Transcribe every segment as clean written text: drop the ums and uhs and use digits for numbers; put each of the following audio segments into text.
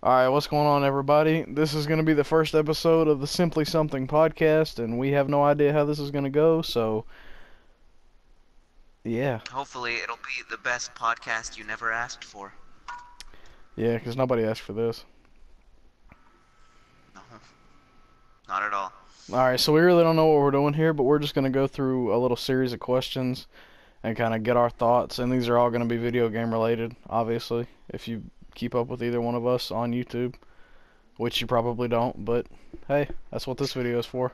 Alright, what's going on, everybody? This is going to be the first episode of the Simply Something podcast, and we have no idea how this is going to go, so yeah. Hopefully, it'll be the best podcast you never asked for. Yeah, because nobody asked for this. No, not at all. Alright, so we really don't know what we're doing here, but we're just going to go through a little series of questions and kind of get our thoughts, and these are all going to be video game related, obviously, if you keep up with either one of us on YouTube, which you probably don't, but hey, that's what this video is for.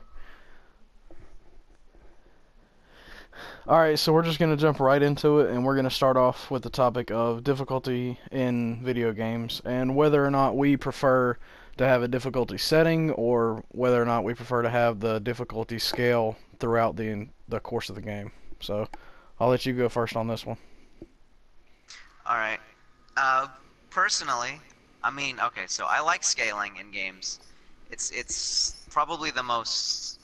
Alright, so we're just going to jump right into it, and we're going to start off with the topic of difficulty in video games, and whether or not we prefer to have a difficulty setting, or whether or not we prefer to have the difficulty scale throughout the course of the game. So, I'll let you go first on this one. Alright. Personally, okay, so I like scaling in games. It's probably the most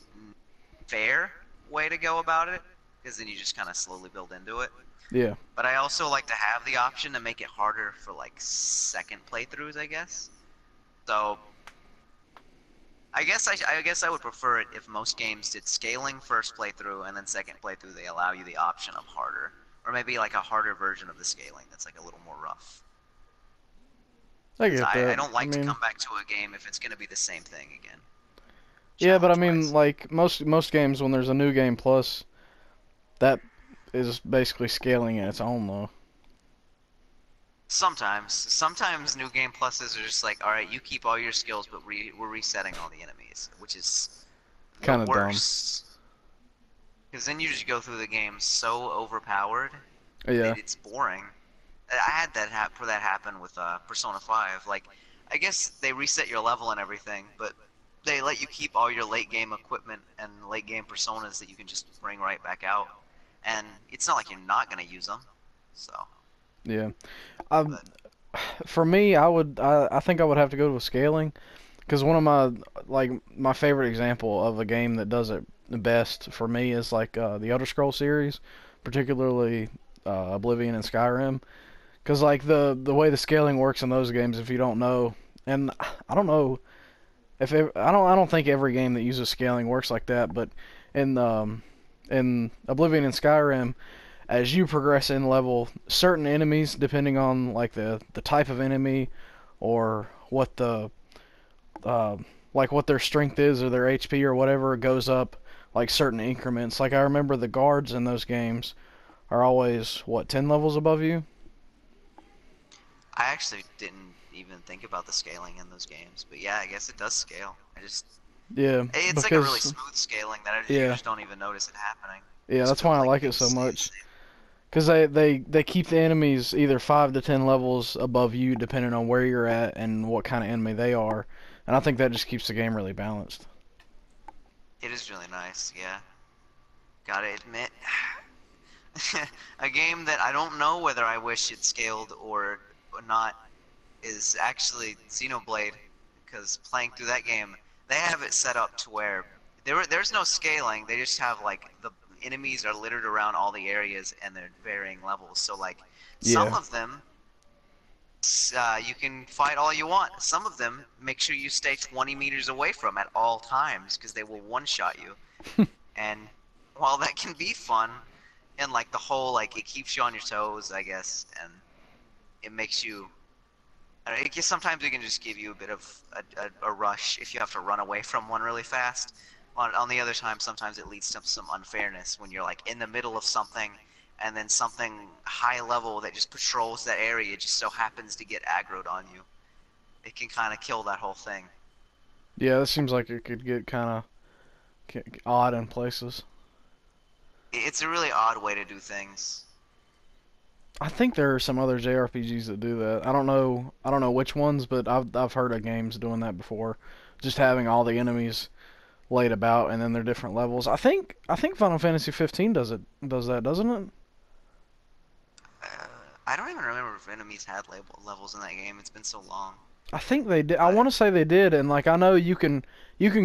fair way to go about it, because then you just kind of slowly build into it. Yeah. But I also like to have the option to make it harder for, like, second playthroughs, I guess. So, I guess I would prefer it if most games did scaling first playthrough, and then second playthrough they allow you the option of harder. Or maybe like a harder version of the scaling that's like a little more rough. I get that. I don't like to come back to a game if it's going to be the same thing again. Yeah, but I mean, like most games, when there's a new game plus, that is basically scaling in its own, though. Sometimes new game pluses are just like, all right, you keep all your skills, but we're resetting all the enemies, which is Kind the of dumb. worst. Because then you just go through the game so overpowered Yeah. that it's boring. I had that happen with Persona 5. Like, I guess they reset your level and everything, but they let you keep all your late game equipment and late game personas that you can just bring right back out. And it's not like you're not gonna use them. So. Yeah. But, For me, I think I would have to go to a scaling, because one of my favorite example of a game that does it the best for me is like the Elder Scrolls series, particularly Oblivion and Skyrim, because like the way the scaling works in those games, if you don't know, and I don't know I don't think every game that uses scaling works like that, but in Oblivion and Skyrim, as you progress in level, certain enemies, depending on like the type of enemy or what the like what their strength is or their HP or whatever, goes up like certain increments. Like I remember the guards in those games are always what, 10 levels above you? I actually didn't even think about the scaling in those games, but yeah, I guess it does scale. Yeah, It's like a really because smooth scaling that you yeah, just don't even notice it happening. It yeah, just that's why feels I like like it things so stay the much. same. Because they keep the enemies either 5 to 10 levels above you, depending on where you're at and what kind of enemy they are. And I think that just keeps the game really balanced. It is really nice, yeah. Gotta admit, a game that I don't know whether I wish it scaled or not is actually Xenoblade, because playing through that game, they have it set up to where there's no scaling. They just have like the enemies are littered around all the areas and they're varying levels. So like some Yeah, of them you can fight all you want. Some of them make sure you stay 20 meters away from at all times because they will one-shot you. And while that can be fun, and like the whole like it keeps you on your toes, I guess, and it makes you. I guess sometimes it can just give you a bit of a rush if you have to run away from one really fast. On the other time, sometimes it leads to some unfairness when you're like in the middle of something, and then something high level that just patrols that area just so happens to get aggroed on you. It can kind of kill that whole thing. yeah, that seems like it could get kind of odd in places. It's a really odd way to do things. I think there are some other JRPGs that do that. I don't know which ones, but I've heard of games doing that before, just having all the enemies laid about and then they're different levels. I think Final Fantasy 15 does that, doesn't it? Uh, I don't even remember if enemies had levels in that game. It's been so long. I think they did. I But want to say they did, and like I know you can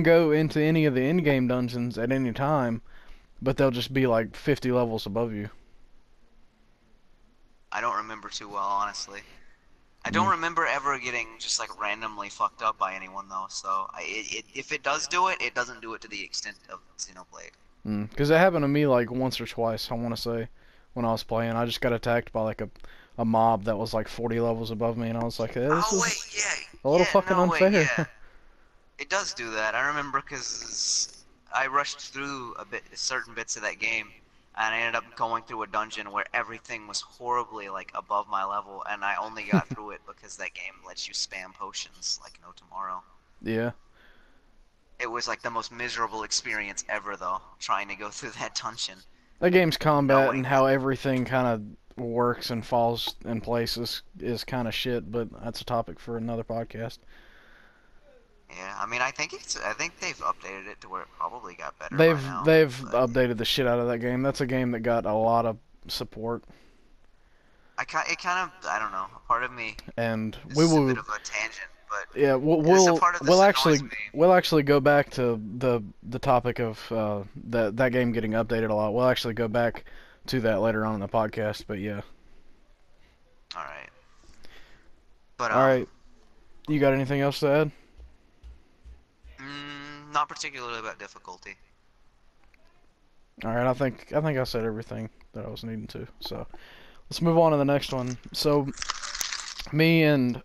go into any of the in-game dungeons at any time, but they'll just be like 50 levels above you. I don't remember too well, honestly. I don't remember ever getting just like randomly fucked up by anyone though. So if it does do it, it doesn't do it to the extent of Xenoblade. Because it happened to me like once or twice, I want to say, when I was playing. I just got attacked by like a mob that was like 40 levels above me, and I was like, this Oh is wait, yeah, a little yeah, fucking no wait, unfair. yeah. It does do that. I remember because I rushed through certain bits of that game, and I ended up going through a dungeon where everything was horribly like above my level, and I only got through it because that game lets you spam potions like no tomorrow. Yeah. It was like the most miserable experience ever, though, trying to go through that dungeon, That game's combat and knowing. how everything kind of works and falls in place is kind of shit, but that's a topic for another podcast. Yeah, I mean, I think they've updated it to where it probably got better by They've now, they've but updated the shit out of that game. That's a game that got a lot of support, it kind of, I don't know. A part of me, and this we is a will. bit of a tangent, but Yeah, this a part of this annoys me. we'll actually go back to the topic of that game getting updated a lot. We'll actually go back to that later on in the podcast. But yeah, All right, but all right. You got anything else to add? not particularly about difficulty. All right, I think I said everything that I was needing to. So let's move on to the next one. So me and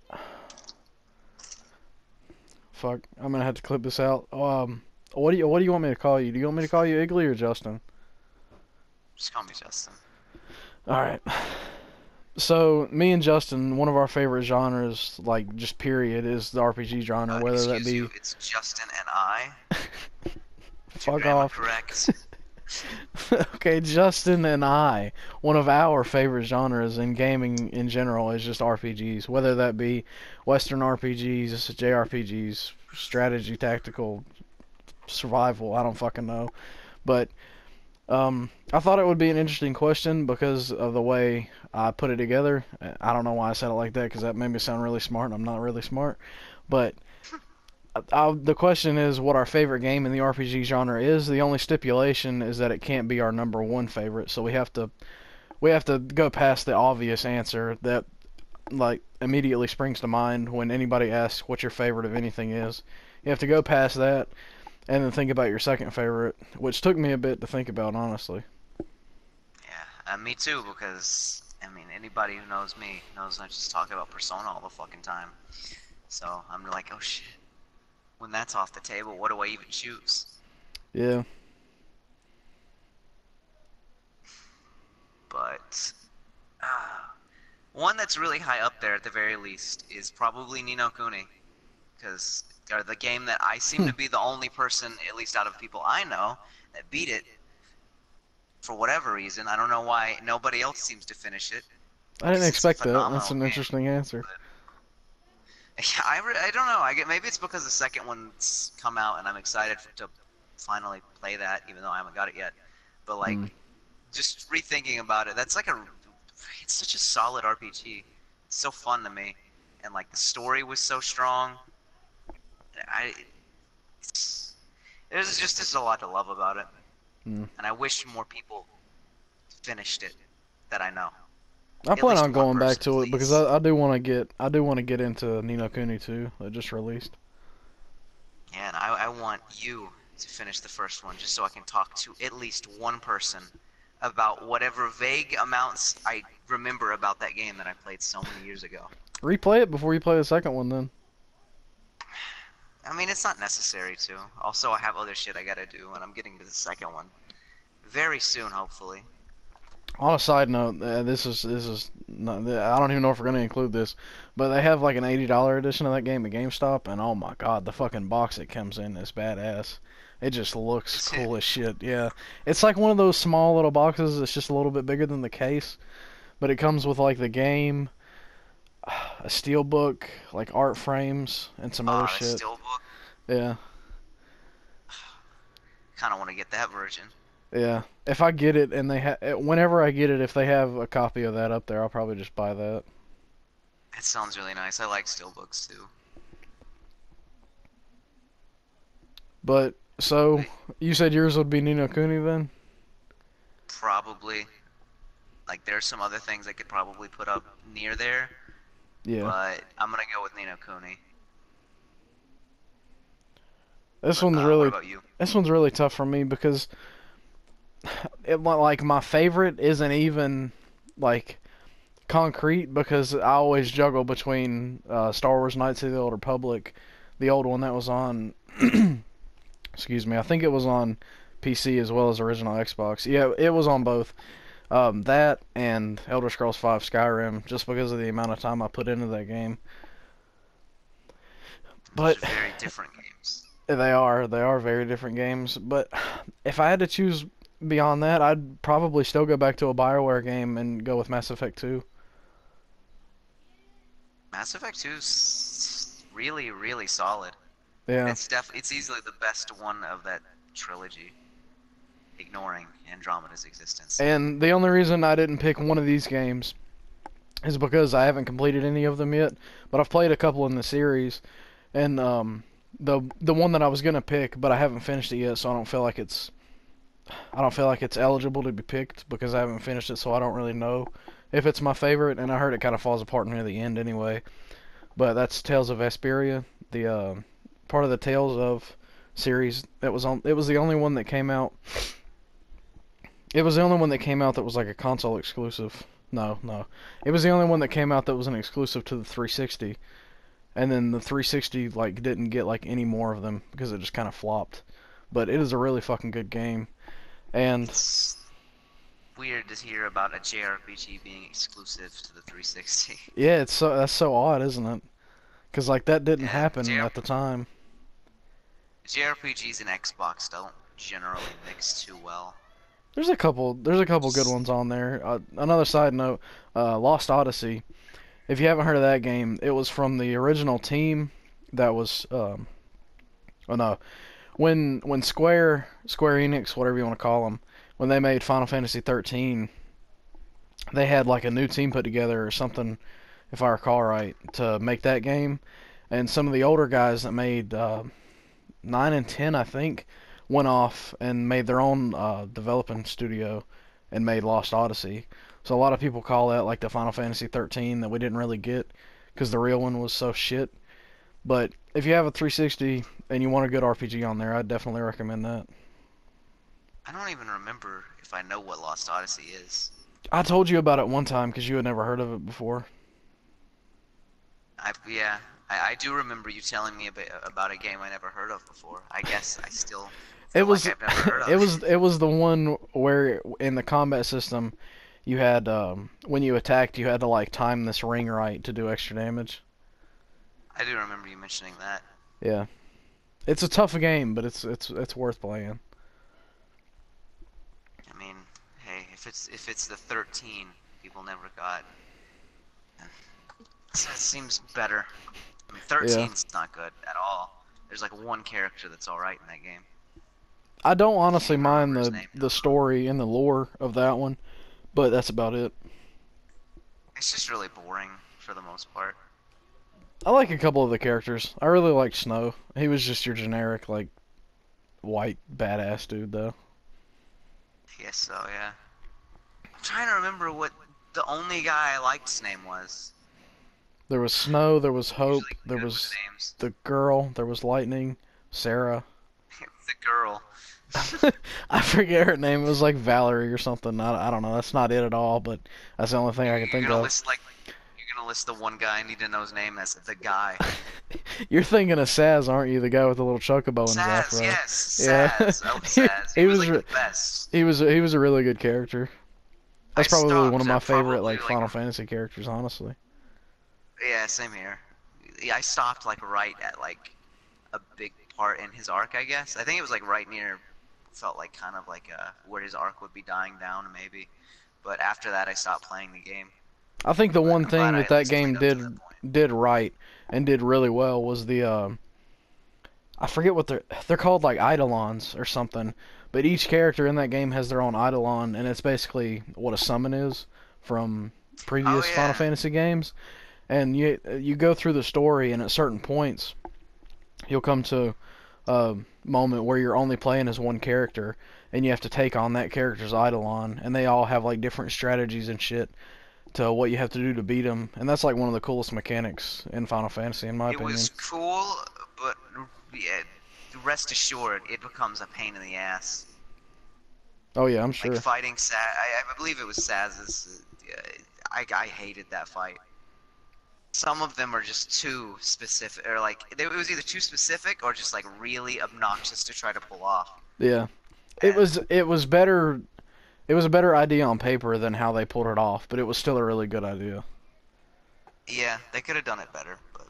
fuck, I'm gonna have to clip this out. What do you want me to call you? Do you want me to call you Igley or Justin? Just call me Justin. All right. So me and Justin, one of our favorite genres, like just period, is the RPG genre. Whether that Excuse be you, it's Justin and I. fuck Grammar off. correct. Okay, Justin and I, one of our favorite genres in gaming in general is just RPGs. Whether that be Western RPGs, JRPGs, strategy, tactical, survival. I don't fucking know, but I thought it would be an interesting question because of the way I put it together. I don't know why I said it like that because that made me sound really smart. And I'm not really smart, but the question is what our favorite game in the RPG genre is. The only stipulation is that it can't be our number one favorite. So we have to go past the obvious answer that like immediately springs to mind when anybody asks what your favorite of anything is. You have to go past that and then think about your second favorite, which took me a bit to think about, honestly. Yeah, me too, because, I mean, anybody who knows me knows I just talk about Persona all the fucking time. So, I'm like, oh shit. When that's off the table, what do I even choose? Yeah. But, one that's really high up there at the very least is probably Ni no Kuni. Because the game that I seem to be the only person, at least out of people I know, that beat it. For whatever reason, I don't know why nobody else seems to finish it. I didn't It's a expect that. phenomenal That's an game, interesting answer. but yeah, I don't know. Maybe it's because the second one's come out and I'm excited to finally play that, even though I haven't got it yet. But like, just rethinking about it, it's such a solid RPG. It's so fun to me, and like the story was so strong. There's just a lot to love about it, and I wish more people finished it that I know. I plan least on one going back person, to it because please. I do want to get into Ni no Kuni too. That just released. Yeah, and I want you to finish the first one just so I can talk to at least one person about whatever vague amounts I remember about that game that I played so many years ago. Replay it before you play the second one, then. I mean, it's not necessary to. Also, I have other shit I gotta do, and I'm getting to the second one very soon, hopefully. On a side note, this is not, I don't even know if we're gonna include this, but they have like an $80 edition of that game at GameStop, and oh my god, the fucking box it comes in is badass. It just looks cool as shit. Yeah, it's like one of those small little boxes. It's just a little bit bigger than the case, but it comes with like the game, a steel book, like art frames, and some other The shit. steelbook. Yeah. Kind of want to get that version. Yeah, if I get it and whenever I get it, if they have a copy of that up there, I'll probably just buy that. It sounds really nice. I like steelbooks too. But so you said yours would be Ni no Kuni then? Probably. Like, there's some other things I could probably put up near there, Yeah. but I'm gonna go with Nino Kuni. This one's What really about you? this one's really tough for me because like my favorite isn't even like concrete because I always juggle between Star Wars Knights of the Old Republic, the old one that was on excuse me, I think it was on PC as well as original Xbox. Yeah, it was on both. That and Elder Scrolls V Skyrim, just because of the amount of time I put into that game. Those But are very different games. they are very different games. But if I had to choose beyond that, I'd probably still go back to a BioWare game and go with Mass Effect 2. Mass Effect 2 is really, really solid. Yeah. It's easily the best one of that trilogy, ignoring Andromeda's existence. And the only reason I didn't pick one of these games is because I haven't completed any of them yet, but I've played a couple in the series, and the one that I was gonna pick, but I haven't finished it yet, so I don't feel like it's eligible to be picked because I haven't finished it, so I don't really know if it's my favorite, and I heard it kind of falls apart near the end anyway. But that's Tales of Vesperia, the part of the Tales of series that was on. It was the only one that came out. It was the only one that came out that was like a console exclusive. No, no. It was the only one that came out that was an exclusive to the 360. And then the 360 like didn't get like any more of them because it just kind of flopped. But it is a really fucking good game. And It's weird to hear about a JRPG being exclusive to the 360. yeah, that's so odd, isn't it? Because like that didn't Yeah, happen at the time. JRPGs and Xbox don't generally mix too well. There's a couple good ones on there. Another side note, Lost Odyssey. If you haven't heard of that game, it was from the original team that was oh no, when Square Enix, whatever you want to call them, when they made Final Fantasy 13, they had like a new team put together or something, if I recall right, to make that game. And some of the older guys that made 9 and 10, I think, went off and made their own developing studio and made Lost Odyssey. So a lot of people call that like the Final Fantasy 13 that we didn't really get because the real one was so shit. But if you have a 360 and you want a good RPG on there, I'd definitely recommend that. I don't even remember if I know what Lost Odyssey is. I told you about it one time because you had never heard of it before. Yeah, I do remember you telling me about a game I never heard of before. I guess I still It feel like was I've never heard of it it. was it was the one where in the combat system you had when you attacked you had to like time this ring right to do extra damage. I do remember you mentioning that. Yeah. It's a tough game, but it's worth playing. I mean, hey, if it's the 13 people never got, that seems better. I mean, Yeah. 13's not good at all. There's like one character that's all right in that game. I don't I honestly can't mind remember his the name the though. story and the lore of that one, but that's about it. It's just really boring for the most part. I like a couple of the characters. I really like Snow. He was just your generic like white badass dude though. I guess so, yeah. I'm trying to remember what the only guy I liked's name was. There was Snow, there was Usually Hope, there good with was names. the girl, there was Lightning, Sarah. The girl. I forget her name. It was like Valerie or something. I don't know. That's not it at all, but that's the only thing I can You're think gonna of. list like you're gonna list the one guy I need to know his name as the guy. You're thinking of Saz, aren't you? The guy with the little chocobo in his Saz, afro. yes, Yeah. Saz. Oh, Saz. He he was was like the re- best. he was a really good character. I That's probably one of stopped my at favorite probably like like Final Fantasy characters, honestly. yeah, same here. Yeah, I stopped like right at like a big part in his arc, I guess. I think it was like right near, felt like kind of like where his arc would be dying down maybe. But after that, I stopped playing the game. I think the But one I'm glad thing I that at that least played game up to that point. did right and did really well was the I forget what they're called like Eidolons or something, but each character in that game has their own Eidolon, and it's basically what a summon is from Oh previous Final yeah. Fantasy games. And you go through the story, and at certain points, you'll come to a moment where you're only playing as one character, and you have to take on that character's Eidolon, and they all have like different strategies and shit to what you have to do to beat them, and that's like one of the coolest mechanics in Final Fantasy, in my It was opinion. cool, but yeah, rest assured, it becomes a pain in the ass. Oh yeah, I'm Like sure. fighting Saz, I believe it was Saz's. I hated that fight. Some of them are just too specific, or like it was either too specific or just like really obnoxious to try to pull off. Yeah, it And was it was better. It was a better idea on paper than how they pulled it off, but it was still a really good idea. yeah, they could have done it better, but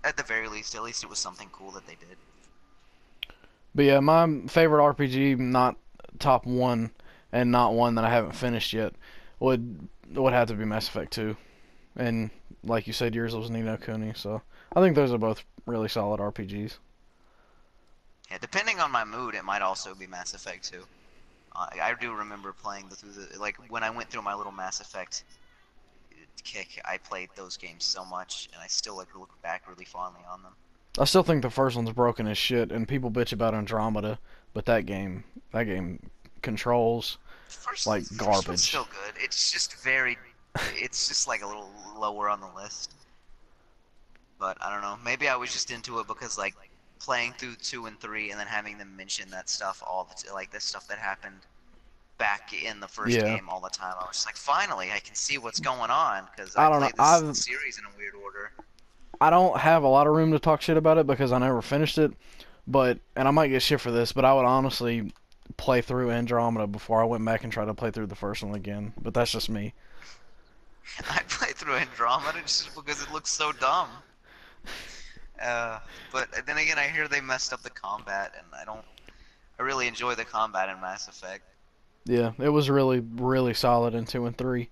at the very least, at least it was something cool that they did. But yeah, my favorite RPG, not top one, and not one that I haven't finished yet, would have to be Mass Effect 2. And like you said, yours was Ni no Kuni, so I think those are both really solid RPGs. Yeah, depending on my mood, it might also be Mass Effect 2. I do remember playing through the like when I went through my little Mass Effect kick. I played those games so much, and I still like look back really fondly on them. I still think the first one's broken as shit, and people bitch about Andromeda, but that game controls like First one's garbage. still good. It's just very, it's just like a little lower on the list. But I don't know. Maybe I was just into it because like playing through 2 and 3 and then having them mention that stuff like this stuff that happened back in the first Yeah, game all the time. I was just like, finally, I can see what's going on because I I don't know. played this series in a weird order. I don't have a lot of room to talk shit about it because I never finished it, and I might get shit for this, but I would honestly play through Andromeda before I went back and tried to play through the first one again. But that's just me. I played through Andromeda just because it looks so dumb. Uh, but then again, I hear they messed up the combat, and I don't. I really enjoy the combat in Mass Effect. Yeah, it was really, really solid in 2 and 3.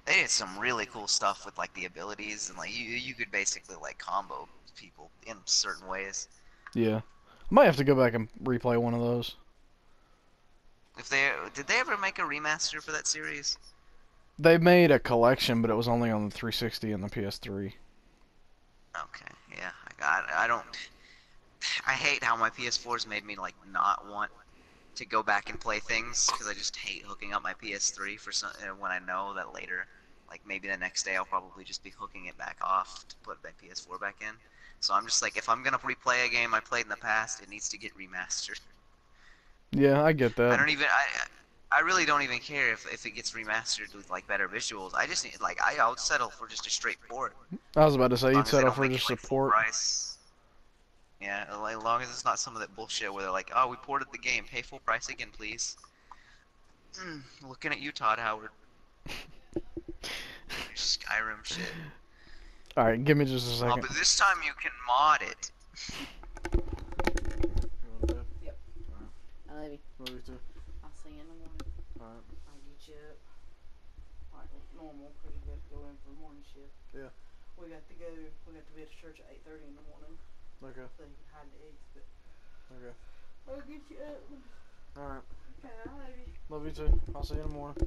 They did some really cool stuff with like the abilities, and like you could basically like combo people in certain ways. Yeah. I might have to go back and replay one of those. If they did they ever make a remaster for that series? They made a collection, but it was only on the 360 and the PS3. Okay, yeah, I don't. I hate how my PS4's made me like not want to go back and play things because I just hate hooking up my PS3 for some when I know that later, like maybe the next day I'll probably just be hooking it back off to put my PS4 back in. So I'm just like, if I'm gonna replay a game I played in the past, it needs to get remastered. Yeah, I get I that. don't even I really don't even care if it gets remastered with like better visuals. I just need like I'll settle for just a straight port I was about to as say long you'd as they settle don't for make it just like full support. price. Yeah, like, as long as it's not some of that bullshit where they're like, oh, we ported the game, pay full price again, please. Looking at you, Todd Howard. Your Skyrim shit. Alright, give me just a Oh, second. but this time you can mod it. Yep. I love you. Love you too. I'll see you in the morning. Alright. I'll get you up. Like normal, because you got to go in for morning shift. Yeah. We got to be at church at 8:30 in the morning. Okay. So you can hide the eggs, but Okay. I'll get you up. Alright. Okay, I love you. Love you too. I'll see you in the morning.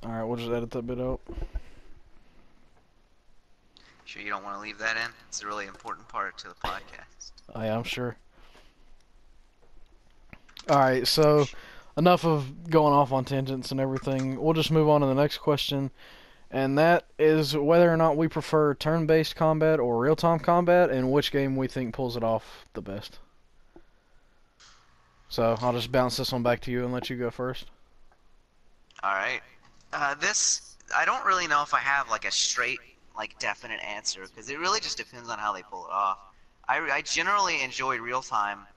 Alright, we'll just edit that bit out. Sure you don't want to leave that in? It's a really important part to the podcast. Oh, yeah, I'm sure. Alright, so enough of going off on tangents and everything. We'll just move on to the next question. And that is whether or not we prefer turn-based combat or real-time combat, and which game we think pulls it off the best. So I'll just bounce this one back to you and let you go first. Alright. This, I don't really know if I have like a straight, like definite answer, because it really just depends on how they pull it off. I generally enjoy real time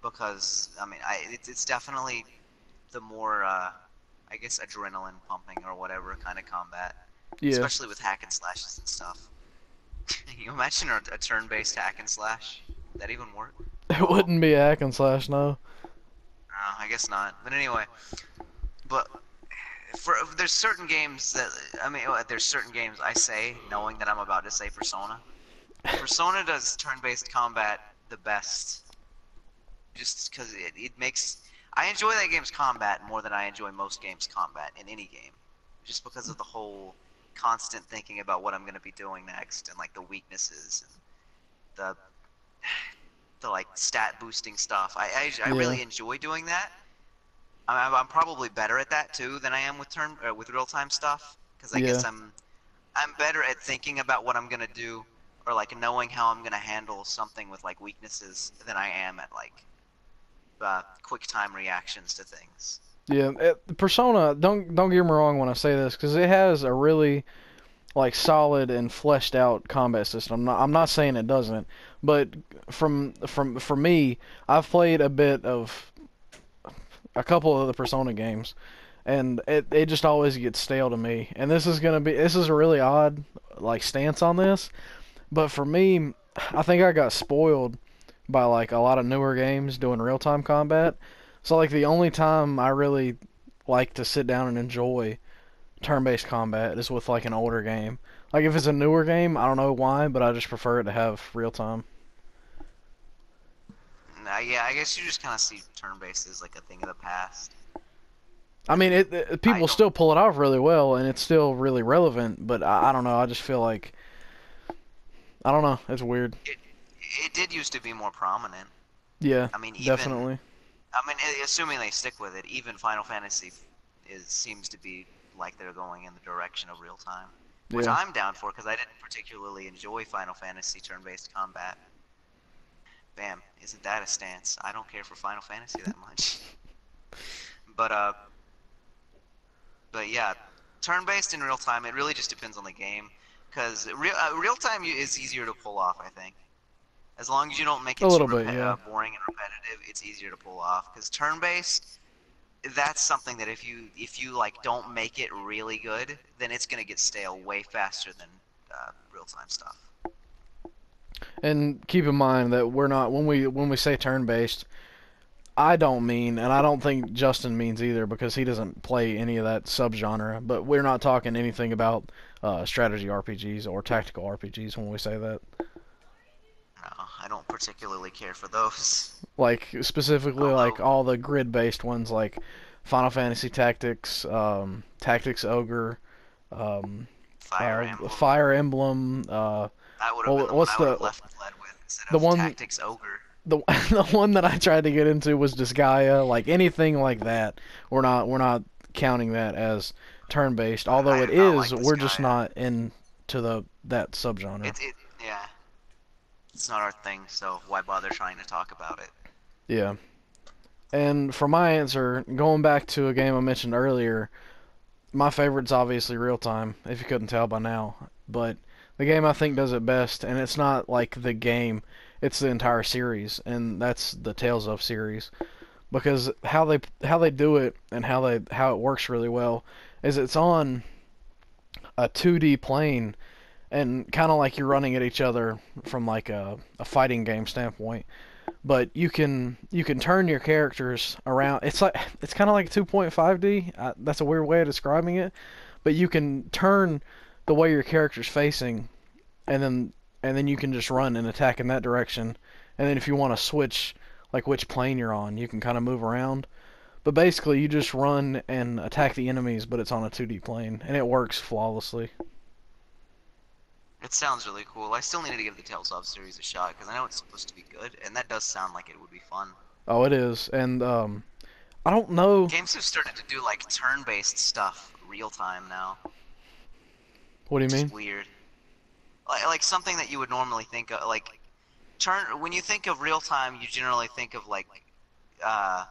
because, I mean, it's definitely the more, I guess, adrenaline pumping or whatever kind of combat. Yeah. Especially with hack and slashes and stuff. Can you imagine a turn-based hack and slash? Would that even work? It wouldn't be a hack and slash, no. No, I guess not. But anyway, but there's certain games that there's certain games I say knowing that I'm about to say Persona. Persona does turn-based combat the best, just because it makes. I enjoy that game's combat more than I enjoy most games' combat in any game, just because of the whole constant thinking about what I'm going to be doing next and like the weaknesses and the like stat boosting stuff. I Yeah. really enjoy doing that, I'm probably better at that too than I am with real-time stuff, because I guess Yeah. I'm better at thinking about what I'm gonna do, or like knowing how I'm gonna handle something with like weaknesses than I am at like quick time reactions to things. Yeah, Persona. Don't get me wrong when I say this, because it has a really like solid and fleshed out combat system. I'm not saying it doesn't, but for me, I've played a couple of the Persona games, and it just always gets stale to me. And this is a really odd like stance on this, but for me, I think I got spoiled by like a lot of newer games doing real time combat. So like the only time I really like to sit down and enjoy turn-based combat is with like an older game. Like if it's a newer game, I don't know why, but I just prefer it to have real time. Yeah, I guess you just kind of see turn-based as like a thing of the past. I mean, I people don't. still pull it off really well, and it's still really relevant. But I don't know. I just feel like I don't know. It's weird. It it did used to be more prominent. Yeah, I mean, even definitely. assuming they stick with it, even Final Fantasy seems to be like they're going in the direction of real time, which Yeah. I'm down for because I didn't particularly enjoy Final Fantasy turn-based combat. Bam, isn't that a stance? I don't care for Final Fantasy that much. But but yeah, turn-based in real time, it really just depends on the game. Because real time is easier to pull off, I think. As long as you don't make A it too little bit. Yeah. boring and repetitive, it's easier to pull off. Because turn-based, that's something that if you like don't make it really good, then it's gonna get stale way faster than real-time stuff. And keep in mind that we're not when we say turn-based, I don't mean, and I don't think Justin means either because he doesn't play any of that subgenre. But we're not talking anything about strategy RPGs or tactical RPGs when we say that. No, I don't particularly care for those. Like specifically, like Although all the grid-based ones, like Final Fantasy Tactics, Tactics Ogre, Fire Emblem, Fire Emblem. that would have been Well, the one what's I would have led with instead the of one Tactics Ogre. the the one that I tried to get into was Disgaea. Like anything like that, we're not counting that as turn-based. I Although do it not like is, this we're guy. just not into that subgenre. Yeah, it's not our thing, so why bother trying to talk about it? Yeah. And for my answer, going back to a game I mentioned earlier, my favorite's obviously Real Time, if you couldn't tell by now. But the game I think does it best, and it's not like the game, it's the entire series, and that's the Tales of series. Because how they do it and how it works really well is it's on a 2D plane and kind of like you're running at each other from like a fighting game standpoint, but you can turn your characters around. It's kind of like 2.5D. That's a weird way of describing it, but you can turn the way your character's facing, and then you can just run and attack in that direction. And then if you want to switch like which plane you're on, you can kind of move around. But basically, you just run and attack the enemies, but it's on a 2D plane, and it works flawlessly. It sounds really cool. I still need to give the Tales of series a shot because I know it's supposed to be good, and that does sound like it would be fun. Oh, it is, and I don't know. Games have started to do like turn-based stuff real time now, What do you which is mean? weird. Like something that you would normally think of, like when you think of real time, you generally think of like uh,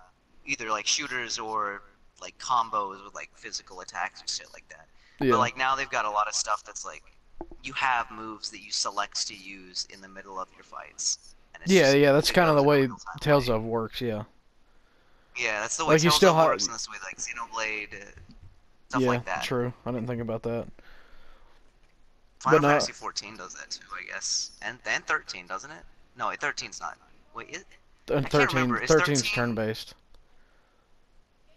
either like shooters or like combos with like physical attacks or shit like that. But Yeah. like now they've got a lot of stuff that's like you have moves that you select to use in the middle of your fights, and it's Yeah, just yeah, that's it kind of goes the in a way real-time Tales way. of works, yeah. Yeah, that's the way Like you Tales still of have, works, and that's the way like Xenoblade, stuff yeah, like that. true. I didn't think about that. But Final no, Fantasy 14 does that too, I guess, and 13 doesn't it? No, wait, 13's not. Wait, and I can't 13, remember. 13's turn-based.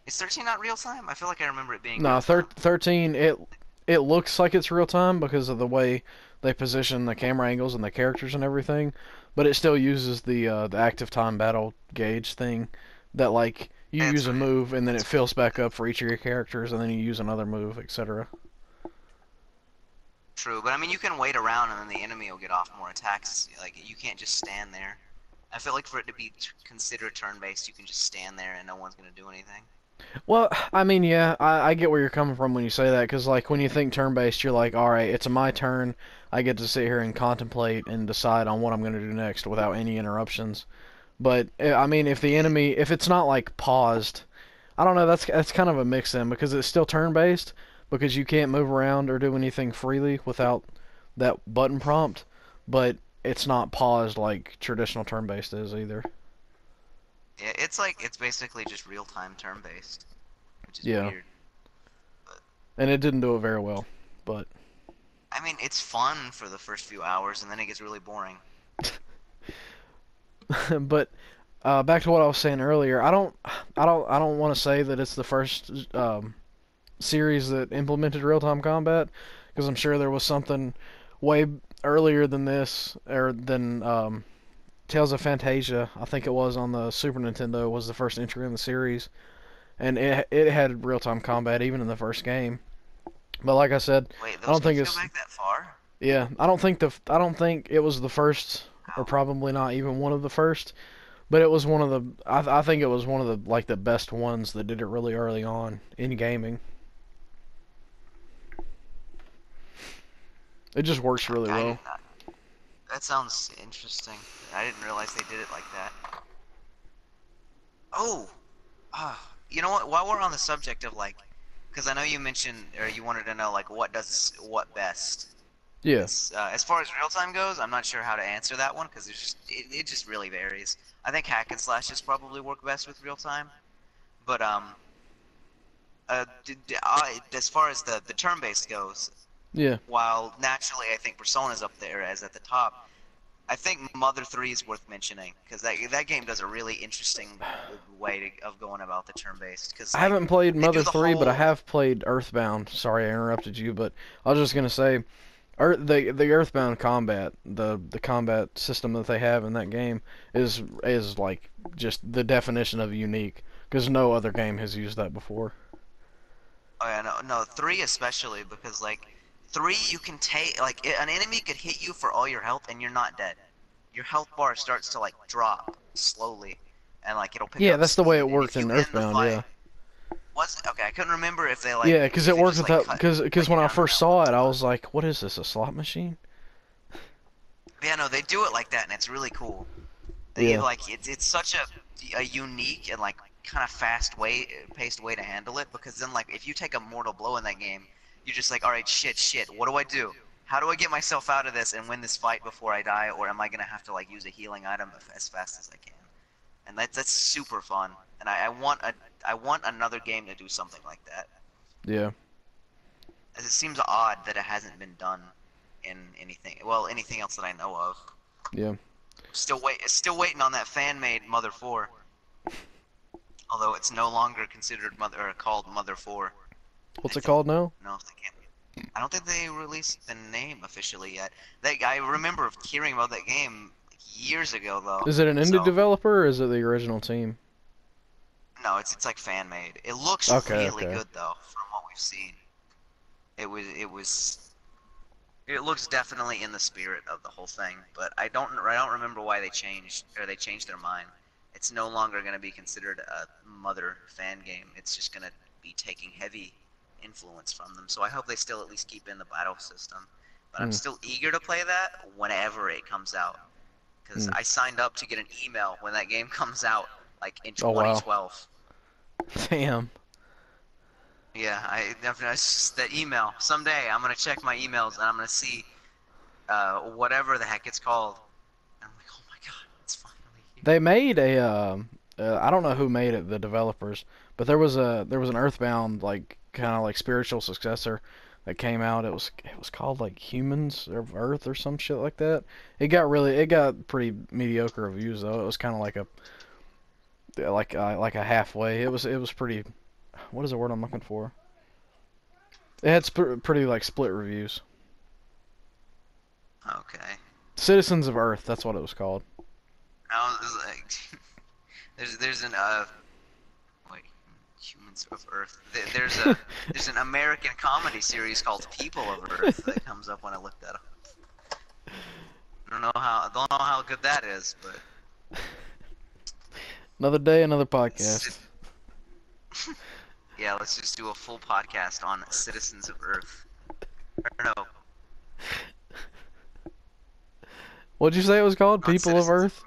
Is 13 not real time? I feel like I remember it being No, real time. 13, it looks like it's real time because of the way they position the camera angles and the characters and everything, but it still uses the active time battle gauge thing that like you That's use a right. move and then it That's right. fills back up for each of your characters and then you use another move, etc. True, but I mean, you can wait around and then the enemy will get off more attacks. Like, you can't just stand there. I feel like for it to be considered turn-based, you can just stand there and no one's gonna do anything. Well, I mean, yeah, I get where you're coming from when you say that, because like when you think turn-based, you're like, all right, it's my turn. I get to sit here and contemplate and decide on what I'm gonna do next without any interruptions. But I mean, if the enemy, if it's not like paused, I don't know. That's kind of a mix then, because it's still turn-based, because you can't move around or do anything freely without that button prompt. But it's not paused like traditional turn-based is either. Yeah, it's like it's basically just real-time turn-based, which is Yeah, weird. But and it didn't do it very well, but. I mean, it's fun for the first few hours, and then it gets really boring. But back to what I was saying earlier, I don't want to say that it's the first series that implemented real-time combat, because I'm sure there was something way earlier than this, or than Tales of Fantasia. I think it was on the Super Nintendo was the first entry in the series, and it had real-time combat even in the first game. But like I said, Wait, I those don't think games go it's back that far? yeah. I don't think it was the first, or Wow. probably not even one of the first. But it was one of the I think it was one of the like the best ones that did it really early on in gaming. It just works really I well. didn't. That sounds interesting. I didn't realize they did it like that. Oh, you know what? While we're on the subject of like, because I know you mentioned or you wanted to know like what does what best. Yeah. It's as far as real time goes, I'm not sure how to answer that one because it just really varies. I think hack and slashes probably work best with real time, but as far as the turn based goes, Yeah. while naturally I think Persona's up there as at the top, I think Mother 3 is worth mentioning because that game does a really interesting way of going about the turn based because I like haven't played they do Mother the 3, but I whole. have played Earthbound. Sorry I interrupted you, but I was just gonna say, the Earthbound combat, the combat system that they have in that game is like just the definition of unique, because no other game has used that before. Oh yeah, no, 3 especially because like 3 you can take like an enemy could hit you for all your health and you're not dead. Your health bar starts to like drop slowly, and like it'll pick Yeah, up that's the way speed. it And worked if you in end the Earthbound. fight, Yeah. was okay. I couldn't remember if they Yeah, like because if it it worked just with like that. cut Because put you when I down in first that saw one it, I spot. was like, "What is this? A slot machine?" But yeah, no, they do it like that, and it's really cool. They Yeah. like it's such a unique and like kind of fast way paced way to handle it because then like if you take a mortal blow in that game, you're just like, all right, shit, what do I do? How do I get myself out of this and win this fight before I die, or am I gonna have to like use a healing item as fast as I can? And that's super fun. And I want another game to do something like that. Yeah. As it seems odd that it hasn't been done in anything else that I know of. Yeah. Still waiting on that fan made Mother 4. Although it's no longer considered Mother or called Mother 4. I What's it think called now? no, if they can't. I don't think they released the name officially yet. I remember hearing about that game like, years ago though. Is it an indie So developer or is it the original team? no, it's like fan made. It looks Okay. really Okay. good though from what we've seen. It was it looks definitely in the spirit of the whole thing, but I don't remember why they changed their mind. It's no longer going to be considered a Mother fan game. It's just going to be taking heavy influence from them. So I hope they still at least keep in the battle system. But I'm Mm, still eager to play that whenever it comes out because mm. I signed up to get an email when that game comes out, like in Oh wow. 2012. Damn. Yeah, I definitely it's just that email. Someday I'm gonna check my emails and I'm gonna see whatever the heck it's called. And I'm like, oh my god, it's finally here. They made a I don't know who made it, the developers, but there was an Earthbound like kind of like spiritual successor that came out. It was called like Humans of Earth or some shit like that. It got pretty mediocre reviews though. It was kind of like a halfway. It was pretty. What is the word I'm looking for? It had pretty like split reviews. Okay. Citizens of Earth, that's what it was called. Now there's like, there's an wait, Humans of Earth. There's an American comedy series called People of Earth that comes up when I look that up. I don't know how good that is, but Another day, another it's, podcast. Yeah, let's just do a full podcast on Citizens of Earth. Or no, What'd you say it was called? not People of Citizens of Earth?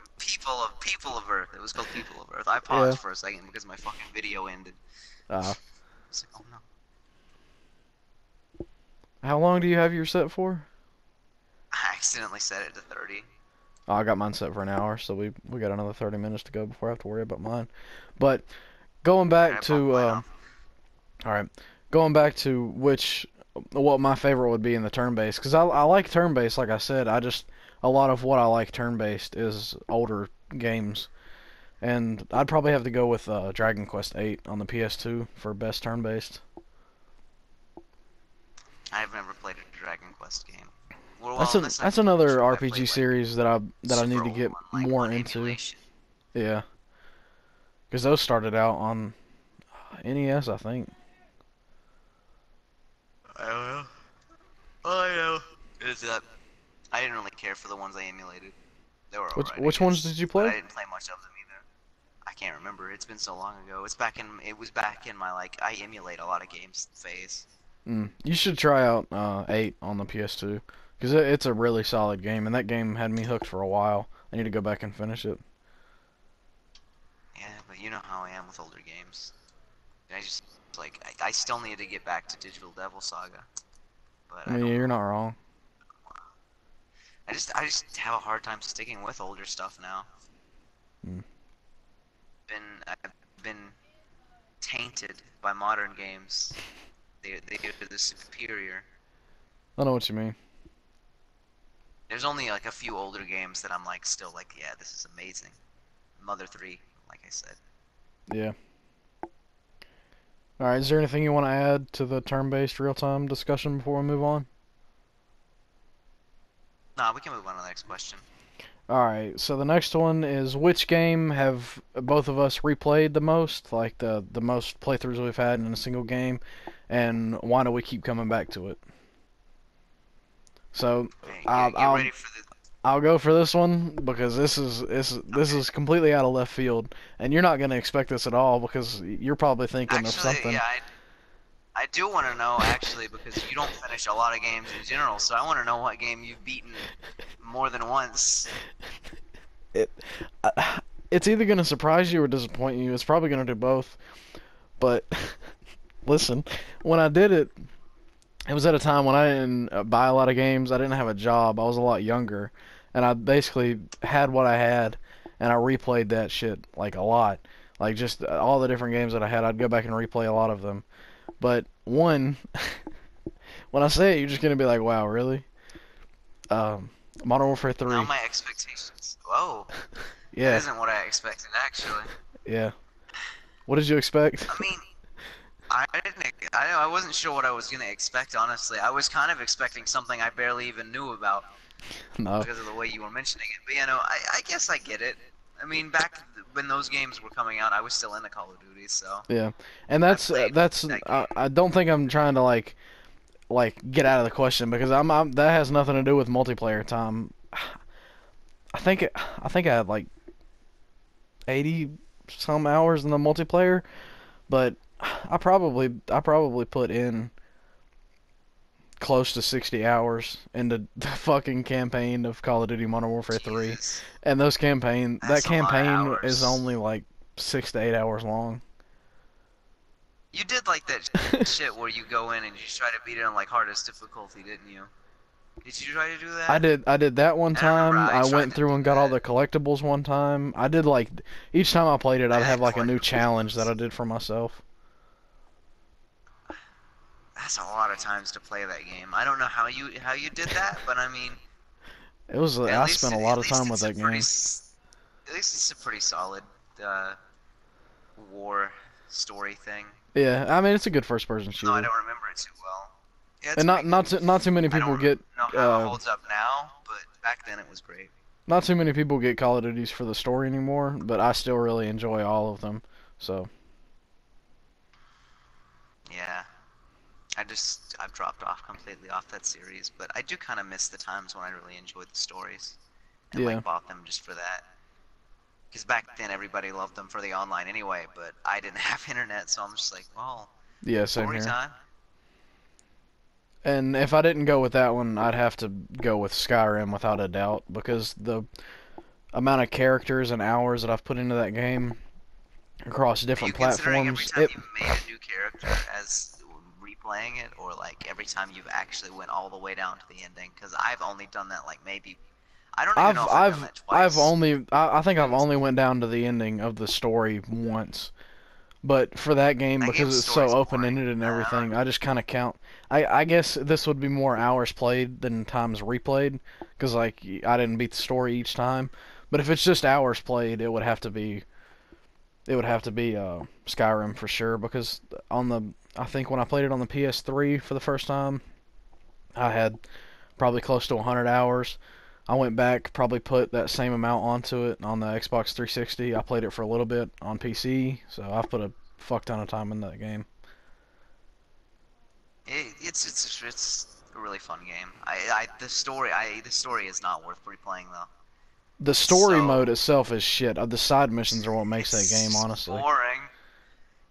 People of Earth. It was called People of Earth. I Yeah. paused for a second because my fucking video ended. Uh, I was like, oh no. how long do you have your set for? I accidentally set it to 30. Oh, I got mine set for an hour, so we got another 30 minutes to go before I have to worry about mine. But going Alright, back I bumped to mine up. all right, going back to what my favorite would be in the turn-based, because I like turn-based, like I said. A lot of what I like turn-based is older games, and I'd probably have to go with Dragon Quest VIII on the PS2 for best turn-based. I've never played a Dragon Quest game. That's Well, unless I've that's another I RPG played like series that I need super to old get one, like more on into. emulation. Yeah, because those started out on NES, I think. I don't know. All I know is that I didn't really care for the ones I emulated. They were alright, I Which ones guess, did you but I play? didn't play much of them either. I can't remember. It's been so long ago. It was back in my like I emulate a lot of games phase. You should try out 8 on the PS2 because it's a really solid game, and that game had me hooked for a while. I need to go back and finish it. Yeah, but you know how I am with older games. I just like I still need to get back to Digital Devil Saga, but I I mean, don't you're know. not wrong. I just have a hard time sticking with older stuff now. Mm. I've been tainted by modern games. They are the superior. I know what you mean. There's only like a few older games that I'm like still like, yeah, this is amazing. Mother 3, like I said. Yeah. All right. Is there anything you want to add to the turn-based real-time discussion before we move on? Nah, we can move on to the next question. All right. So the next one is which game have both of us replayed the most, like the most playthroughs we've had in a single game, and why do we keep coming back to it? So Okay, I'll get I'll ready for the. I'll go for this one because this Okay. is completely out of left field, and you're not gonna expect this at all because you're probably thinking of Actually, something. yeah, I do want to know actually because you don't finish a lot of games in general, so I want to know what game you've beaten more than once. It it's either gonna surprise you or disappoint you. It's probably gonna do both. But listen, when I did it, it was at a time when I didn't buy a lot of games. I didn't have a job. I was a lot younger, and I basically had what I had, and I replayed that shit like a lot. Like just all the different games that I had, I'd go back and replay a lot of them. But one, when I say it, you're just gonna be like, "Wow, really?" Um, Modern Warfare Now 3. my expectations. Whoa, that Yeah, isn't what I expected actually. yeah. What did you expect? I mean, I didn't. I wasn't sure what I was gonna expect. Honestly, I was kind of expecting something I barely even knew about No. because of the way you were mentioning it. But you know, I guess I get it. I mean, back when those games were coming out, I was still into Call of Duty, so Yeah, and I played that's that game. I don't think I'm trying to like get out of the question because I'm that has nothing to do with multiplayer time. I think I had like 80 some hours in the multiplayer, but I probably put in close to 60 hours into the fucking campaign of Call of Duty Modern Warfare 3. Jesus, And that that's a lot of campaign is hours. only like 6 to 8 hours long. You did like that shit where you go in and you try to beat it on like hardest difficulty, didn't you? Did you try to do that? I did that one I remember time. I I tried went to through do and got all that. the collectibles one time. I did like each time I played it, I'd That have like a new collectibles challenge that was. I did for myself. That's a lot of times to play that game. I don't know how you did that, but I mean, It was I spent a lot at of least time with it's a that pretty game. at least it's a pretty solid uh, war story thing. Yeah, I mean it's a good first person Even though I shooter. don't remember it too well. Yeah, it's And pretty good. not too many I people don't get know how it uh holds up now, but back then it was great. not too many people get Call of Duties for the story anymore, but I still really enjoy all of them. So, Yeah, I've dropped off completely off that series, but I do kind of miss the times when I really enjoyed the stories and yeah. like bought them just for that. Because back then everybody loved them for the online anyway, but I didn't have internet, so I'm just like, well, Yeah, same story here. time. And if I didn't go with that one, I'd have to go with Skyrim without a doubt, because the amount of characters and hours that I've put into that game across Are you different considering every platforms, time you've made a new character as replaying it, or like every time you've actually went all the way down to the ending? Because I've only done that like maybe, I don't even know I've if I've done I've that I've twice. only I think I've It was, only went down to the ending of the story once. But for that game, that because game's it's so story's boring. open-ended and I don't everything, I just kind of count. I guess this would be more hours played than times replayed, because like I didn't beat the story each time. But if it's just hours played, it would have to be Skyrim for sure, because on the I think when I played it on the PS3 for the first time, I had probably close to 100 hours. I went back, probably put that same amount onto it on the Xbox 360. I played it for a little bit on PC, so I've put a fuck ton of time in that game. it's a really fun game. The story is not worth replaying though. The It's story mode so itself is shit. The side missions are what makes that game, it's honestly. boring.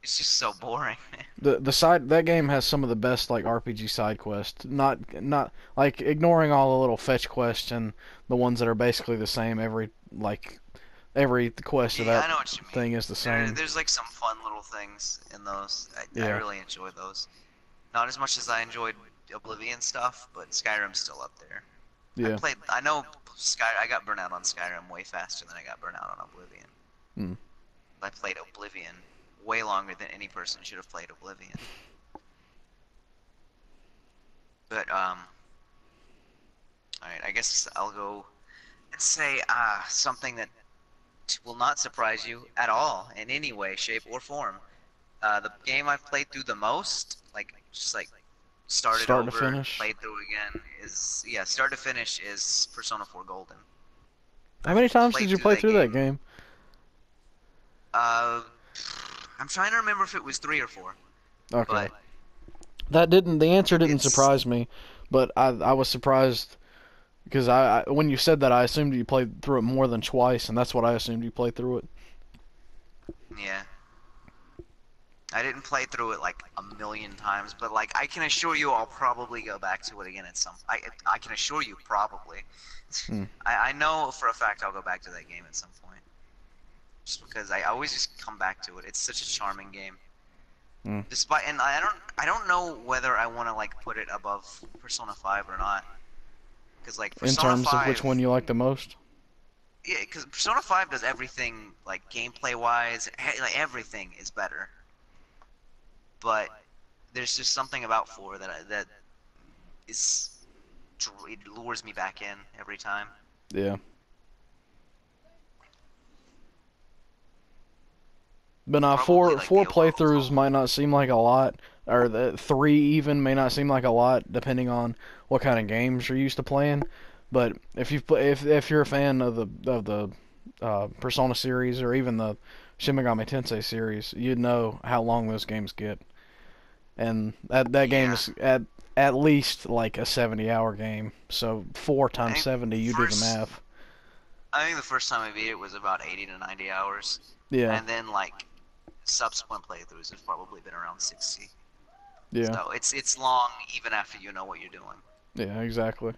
It's just so boring. The side that game has some of the best like RPG side quests. Not like ignoring all the little fetch quests and the ones that are basically the same. Every quest of Yeah, that I know what you mean. thing is the same. There's like some fun little things in those. I Yeah, really enjoy those. Not as much as I enjoyed Oblivion stuff, but Skyrim's still up there. yeah. I know I got burnt out on Skyrim way faster than I got burnt out on Oblivion. Mm. I played Oblivion way longer than any person should have played Oblivion. But alright, I guess I'll go and say something that will not surprise you at all in any way, shape, or form. The game I've played through the most, like just like started Start to over, finish. played through again, is yeah, start to finish is Persona 4 Golden. How I've many times did played you through play that through that game. game? Uh, I'm trying to remember if it was 3 or 4, Okay. but The answer didn't it's surprise me, but I was surprised because when you said that, I assumed you played through it more than twice, and that's what I assumed you played through it. yeah. I didn't play through it like a million times, but like I can assure you, I'll probably go back to it again at some. I can assure you, probably. Hmm. I know for a fact I'll go back to that game at some point, just because I always just come back to it. It's such a charming game. Hmm. Despite, and I don't know whether I want to like put it above Persona 5 or not, because like In Persona terms of which 5, one you like the most? yeah, because Persona 5 does everything like gameplay wise, like everything is better. But there's just something about 4 that is it lures me back in every time. Yeah. But Probably like four the overall playthroughs tone. might not seem like a lot, or the three even may not seem like a lot, depending on what kind of games you're used to playing. But if you're a fan of the Persona series or even the Shin Megami Tensei series, you'd know how long those games get. And that game Yeah, is at least like a 70-hour game. So 4 I times think 70, you do the first math. I think the first time I beat it was about 80 to 90 hours, Yeah, and then like subsequent playthroughs have probably been around 60. yeah, So it's long even after you know what you're doing. yeah, exactly.